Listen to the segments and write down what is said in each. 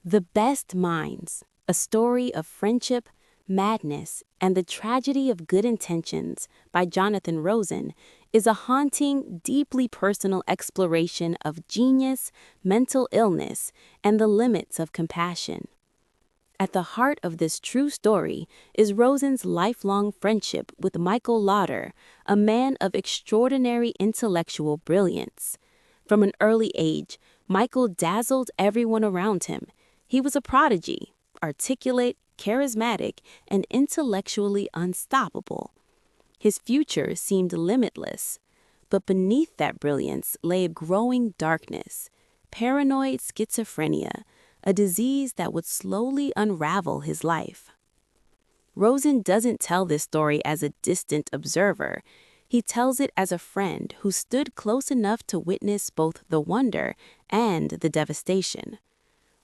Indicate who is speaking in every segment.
Speaker 1: The Best Minds, a story of friendship, madness, and the tragedy of good intentions by Jonathan Rosen is a haunting, deeply personal exploration of genius, mental illness, and the limits of compassion. At the heart of this true story is Rosen's lifelong friendship with Michael Laudor, a man of extraordinary intellectual brilliance. From an early age, Michael dazzled everyone around him. He was a prodigy, articulate, charismatic, and intellectually unstoppable. His future seemed limitless, but beneath that brilliance lay a growing darkness, paranoid schizophrenia, a disease that would slowly unravel his life. Rosen doesn't tell this story as a distant observer. He tells it as a friend who stood close enough to witness both the wonder and the devastation.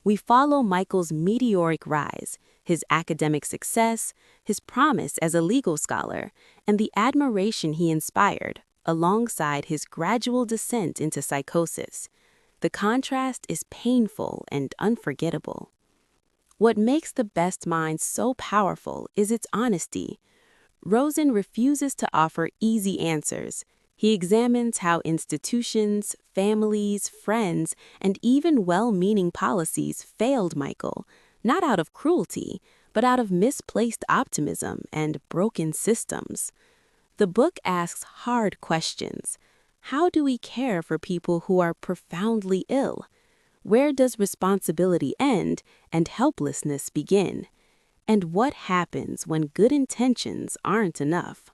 Speaker 1: We follow Michael's meteoric rise, his academic success, his promise as a legal scholar, and the admiration he inspired, alongside his gradual descent into psychosis. The contrast is painful and unforgettable. What makes The Best Minds so powerful is its honesty. Rosen refuses to offer easy answers. He examines how institutions, families, friends, and even well-meaning policies failed Michael, not out of cruelty, but out of misplaced optimism and broken systems. The book asks hard questions. How do we care for people who are profoundly ill? Where does responsibility end and helplessness begin? And what happens when good intentions aren't enough?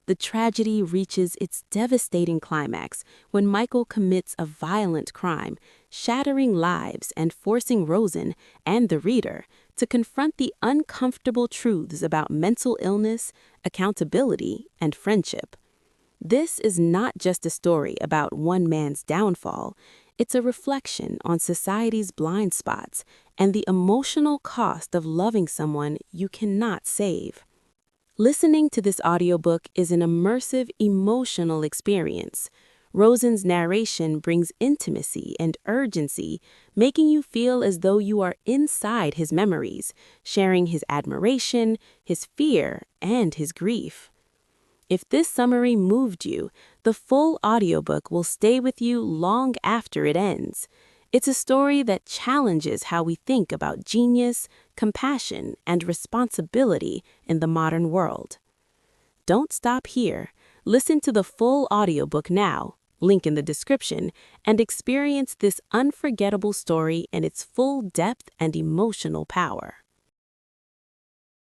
Speaker 1: The tragedy reaches its devastating climax when Michael commits a violent crime, shattering lives and forcing Rosen and the reader to confront the uncomfortable truths about mental illness, accountability, and friendship. This is not just a story about one man's downfall. It's a reflection on society's blind spots and the emotional cost of loving someone you cannot save. Listening to this audiobook is an immersive, emotional experience. Rosen's narration brings intimacy and urgency, making you feel as though you are inside his memories, sharing his admiration, his fear, and his grief. If this summary moved you, the full audiobook will stay with you long after it ends. It's a story that challenges how we think about genius, compassion, and responsibility in the modern world. Don't stop here. Listen to the full audiobook now, link in the description, and experience this unforgettable story in its full depth and emotional power.